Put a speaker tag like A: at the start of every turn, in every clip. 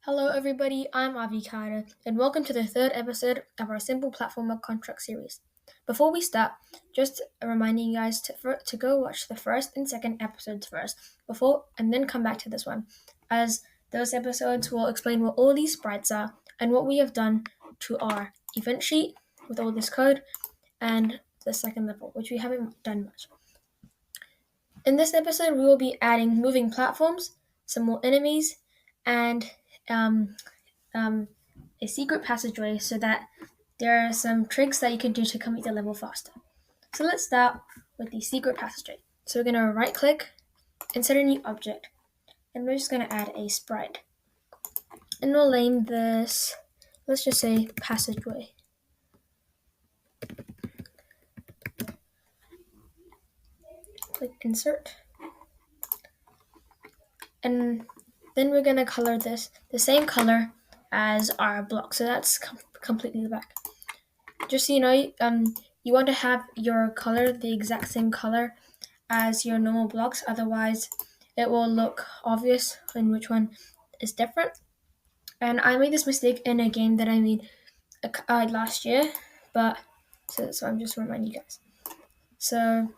A: Hello, everybody. I'm Avi, and welcome to the third episode of our Simple Platformer Contract series. Before we start, just reminding you guys to go watch the first and second episodes first, and then come back to this one, as those episodes will explain what all these sprites are and what we have done to our event sheet with all this code and the second level, which we haven't done much. In this episode, we will be adding moving platforms, some more enemies, and um, a secret passageway so that there are some tricks that you can do to complete the level faster. So let's start with the secret passageway. So we're going to right click, insert a new object, and we're just going to add a sprite. And we'll name this, let's just say passageway. Click insert. And then we're going to color this the same color as our block. So that's completely the back. Just so you know, you want to have your color the exact same color as your normal blocks, otherwise it will look obvious in which one is different. And I made this mistake in a game that I made last year, so I'm just reminding you guys. So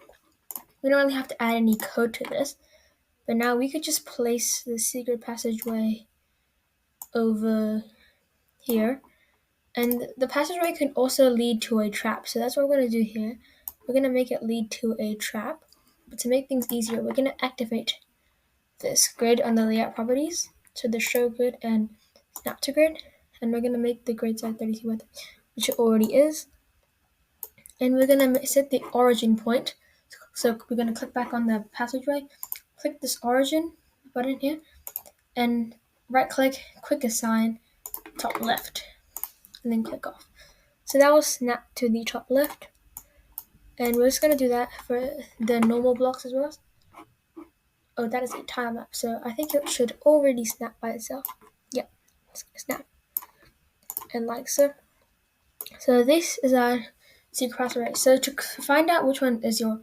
A: we don't really have to add any code to this, but now we could just place the secret passageway over here. And the passageway can also lead to a trap. So that's what we're going to do here. We're going to make it lead to a trap. But to make things easier, we're going to activate this grid on the layout properties. So the show grid and snap to grid. And we're going to make the grid size 32 width, which it already is. And we're going to set the origin point. So we're going to click back on the passageway. Click this origin button here. And right click, quick assign, top left. And then click off. So that will snap to the top left. And we're just going to do that for the normal blocks as well. Oh, that is a tile map. So I think it should already snap by itself. Yep, snap. And like so. So this is our secret passageway. So to find out which one is your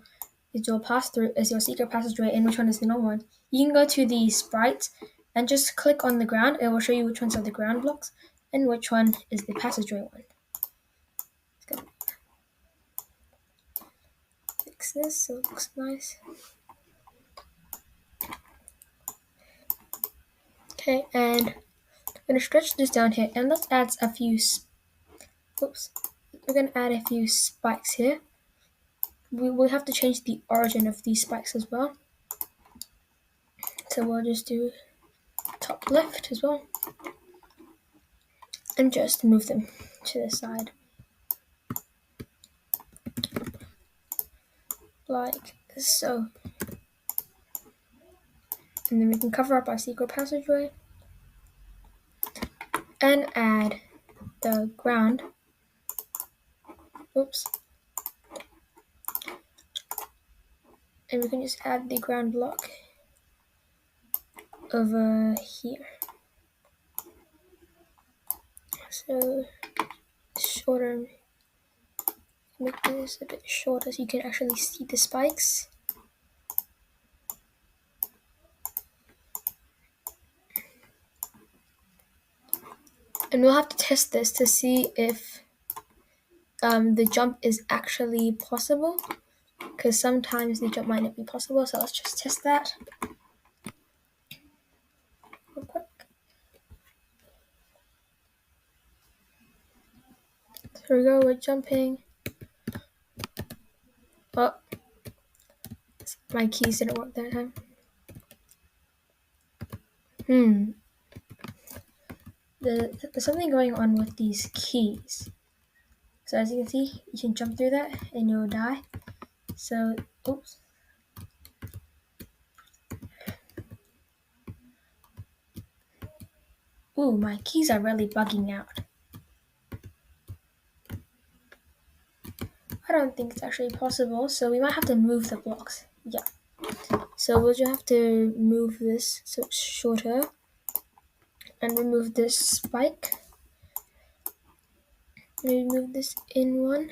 A: secret passageway and which one is the normal one, you can go to the sprites and just click on the ground. It will show you which ones are the ground blocks and which one is the passageway one. Fix this so it looks nice. Okay, and I'm gonna stretch this down here, and let's add a few. We're gonna add a few spikes here. We will have to change the origin of these spikes as well. So we'll just do top left as well, and just move them to the side, like so. And then we can cover up our secret passageway and add the ground. And we can just add the ground block over here. So shorter, make this a bit shorter so you can actually see the spikes. And we'll have to test this to see if the jump is actually possible, because sometimes the jump might not be possible. So let's just test that real quick. Here we go, we're jumping. Oh, my keys didn't work that time. There's something going on with these keys. So as you can see, you can jump through that and you'll die. So, oops. Ooh, my keys are really bugging out. I don't think it's actually possible, so we might have to move the blocks. Yeah. So we'll just have to move this so it's shorter and remove this spike. Maybe move this in one.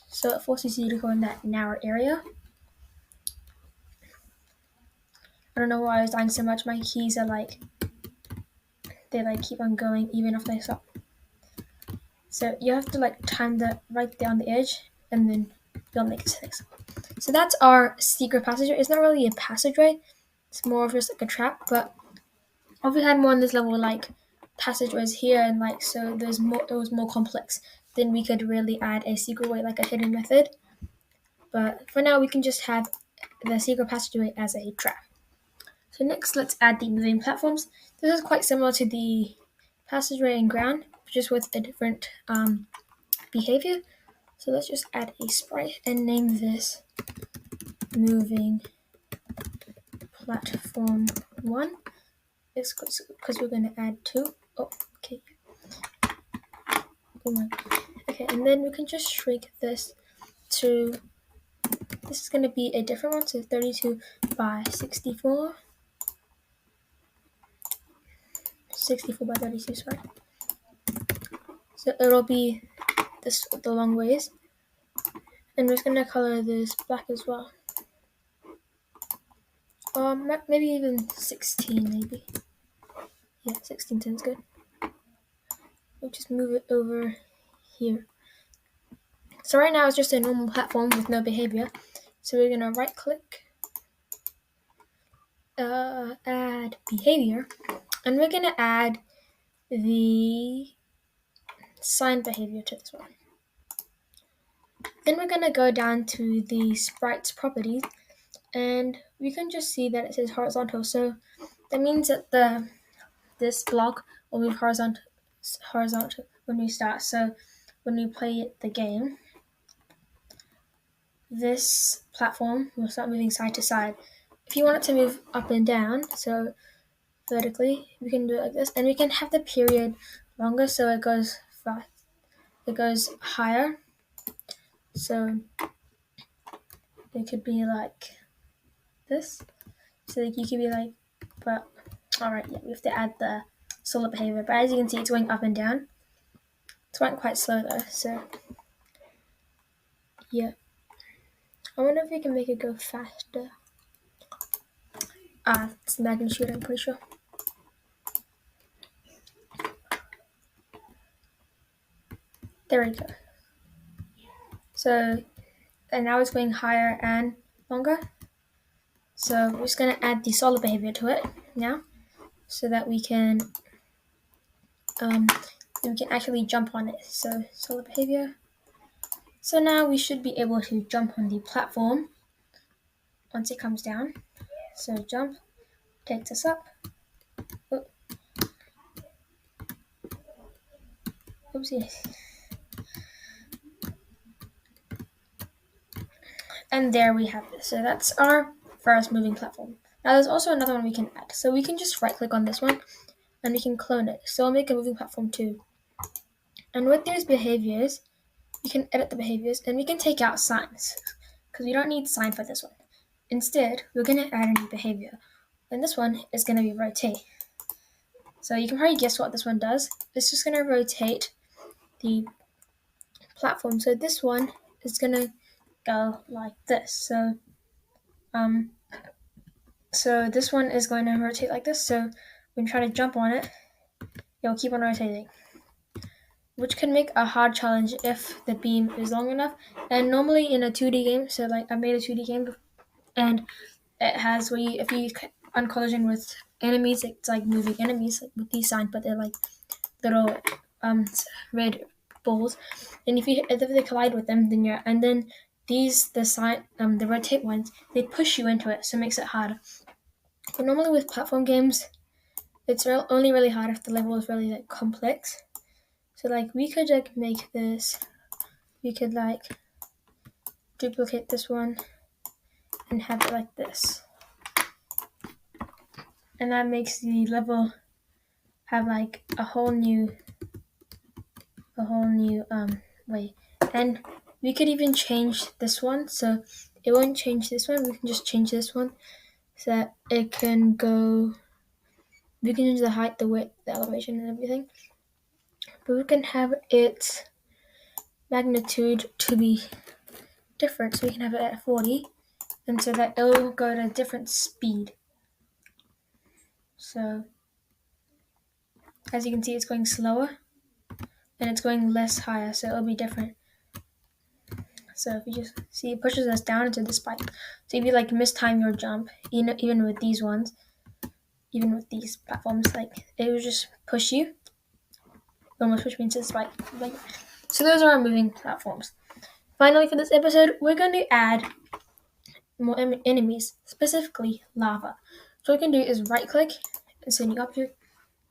A: So it forces you to go in that narrow area. I don't know why I was dying so much. My keys are like, they like keep on going even if they stop. So you have to like time that right there on the edge, and then you'll make it 6. So that's our secret passageway. It's not really a passageway. It's more of just like a trap. But if we had more on this level, like passageways here, and like so, there's more. It was more complex. Then we could really add a secret way, like a hidden method. But for now, we can just have the secret passageway as a trap. So next, let's add the moving platforms. This is quite similar to the passageway and ground, just with a different behavior. So let's just add a sprite and name this moving platform 1. It's because we're going to add 2. Oh, okay. Oh my. Okay, and then we can just shrink this to, this is going to be a different one, so 32 by 64. 64 by 32, sorry. So it'll be this the long ways. And we're just going to color this black as well. Maybe even 16, maybe. Yeah, 16 sounds good. We'll just move it over here. So right now it's just a normal platform with no behavior. So we're gonna right click, add behavior, and we're gonna add the sign behavior to this one. Then we're gonna go down to the sprites properties, and we can just see that it says horizontal. So that means that this block will move horizontal when we start. So when we play the game, this platform will start moving side to side. If you want it to move up and down, so vertically, we can do it like this, and we can have the period longer so it goes fast. It goes higher. So it could be like this. So like you could be like, but alright, yeah, we have to add the solid behavior. But as you can see, it's going up and down. It's going quite slow though, so yeah. I wonder if we can make it go faster. It's magnitude, I'm pretty sure. There we go. So, and now it's going higher and longer. So we're just gonna add the solid behavior to it now, so that we can actually jump on it. So solid behavior. So now we should be able to jump on the platform once it comes down. So jump takes us up. Oh. Oopsie. And there we have it. So that's our first moving platform. Now there's also another one we can add. So we can just right click on this one and we can clone it. So I'll make a moving platform 2. And with these behaviors, we can edit the behaviors and we can take out signs because we don't need sign for this one. Instead, we're going to add a new behavior. And this one is going to be rotate. So you can probably guess what this one does. It's just going to rotate the platform. So this one is going to go like this. So this one is going to rotate like this. So when you try to jump on it, it'll keep on rotating, which can make a hard challenge if the beam is long enough. And normally in a 2D game, so like I made a 2D game, and it has where if you on collision with enemies, it's like moving enemies like with these signs, but they're like little red balls. And if they collide with them, then the rotate ones, they push you into it, so it makes it harder. But normally with platform games, it's only really hard if the level is really like complex. So like we could like make this, we could like duplicate this one and have it like this. And that makes the level have like a whole new way. And we could even change this one, so it won't change this one. We can just change this one so that it can go. We can change the height, the width, the elevation, and everything. But we can have its magnitude to be different, so we can have it at 40, and so that it'll go at a different speed. So as you can see, it's going slower and it's going less higher, so it'll be different. So if you just see, it pushes us down into the spike. So if you like mistime your jump, even with these ones, even with these platforms, like it will just push you, almost push me into the spike. So those are our moving platforms. Finally, for this episode, we're going to add more enemies, specifically lava. So what we can do is right click and send new object.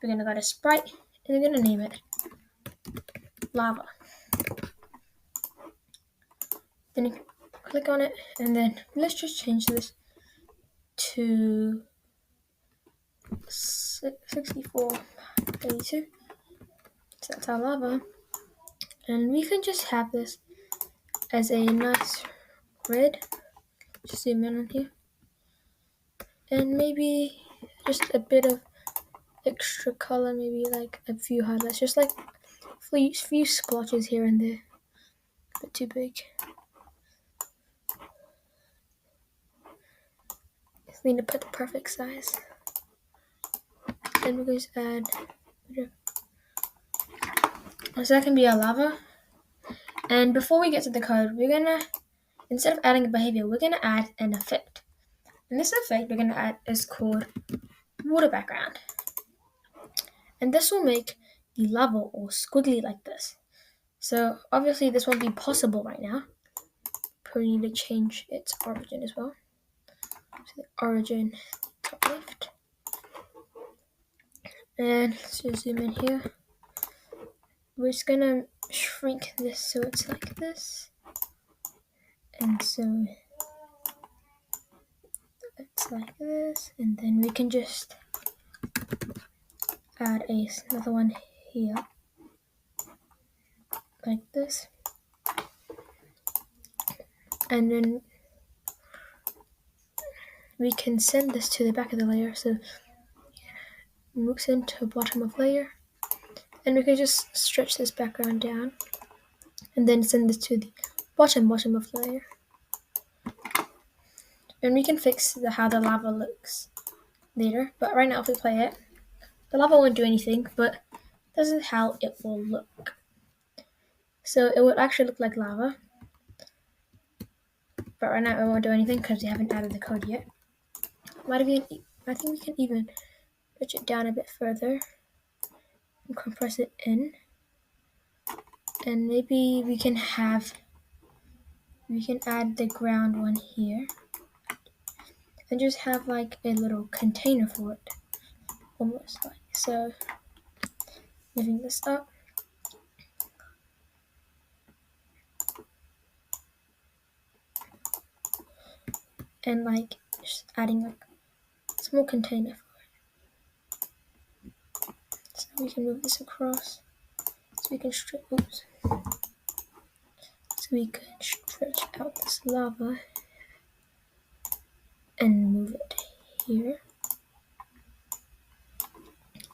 A: We're going to go to sprite and we're going to name it lava. Then you click on it and then let's just change this to 6482. So that's our lava. And we can just have this as a nice red. Just zoom in on here. And maybe just a bit of extra color, maybe like a few highlights, just like a few splotches here and there. A bit too big. Just need to put the perfect size. Then we're going to add so that can be our lava. And before we get to the code, we're gonna, instead of adding a behavior, we're gonna add an effect. And this effect we're gonna add is called water background. And this will make the lava all squiggly like this. So obviously this won't be possible right now. Probably need to change its origin as well. So the origin top left. And let's just zoom in here. We're just gonna shrink this so it's like this. And so it's like this. And then we can just add another one here. Like this. And then we can send this to the back of the layer. So moves into bottom of layer. And we can just stretch this background down. And then send this to the bottom of layer. And we can fix how the lava looks later. But right now if we play it, the lava won't do anything, but this is how it will look. So it would actually look like lava. But right now it won't do anything because we haven't added the code yet. I think we can even stretch it down a bit further and compress it in. And maybe we can add the ground one here. And just have like a little container for it. Almost like so. Moving this up. And like just adding like a small container for it. So we can move this across. So we can stretch out this lava and move it here.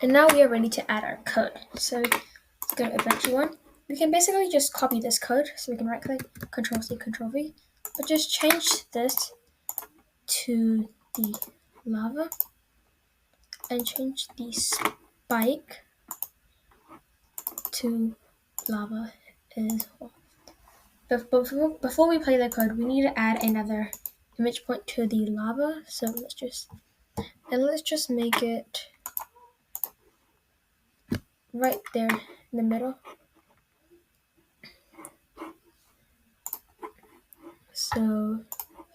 A: And now we are ready to add our code. So let's go to Adventure 1. We can basically just copy this code. So we can right click, Control C, Control V. But just change this to the lava and change the spike to lava as well. But before we play the code, we need to add another image point to the lava. So let's just make it right there in the middle. So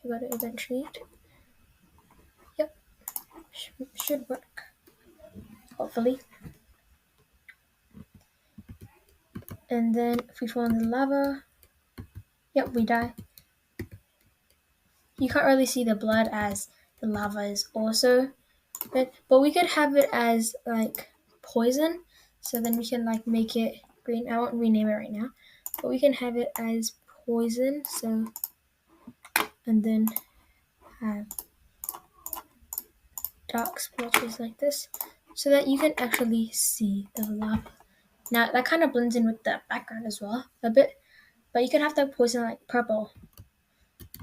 A: we got to event treat. Yep, should work. Hopefully. And then if we fall in the lava, yep, we die. You can't really see the blood as the lava is also, but we could have it as like poison. So then we can like make it green. I won't rename it right now, but we can have it as poison. So, and then have dark splotches like this, so that you can actually see the lava. Now that kind of blends in with the background as well a bit, but you can have the poison like purple,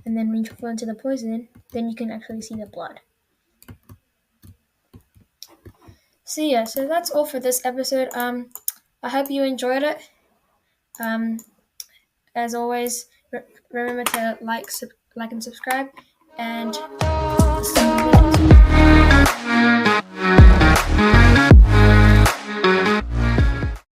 A: and then when you fall into the poison, then you can actually see the blood. So yeah, so that's all for this episode. I hope you enjoyed it. Um, as always, remember to like and subscribe, and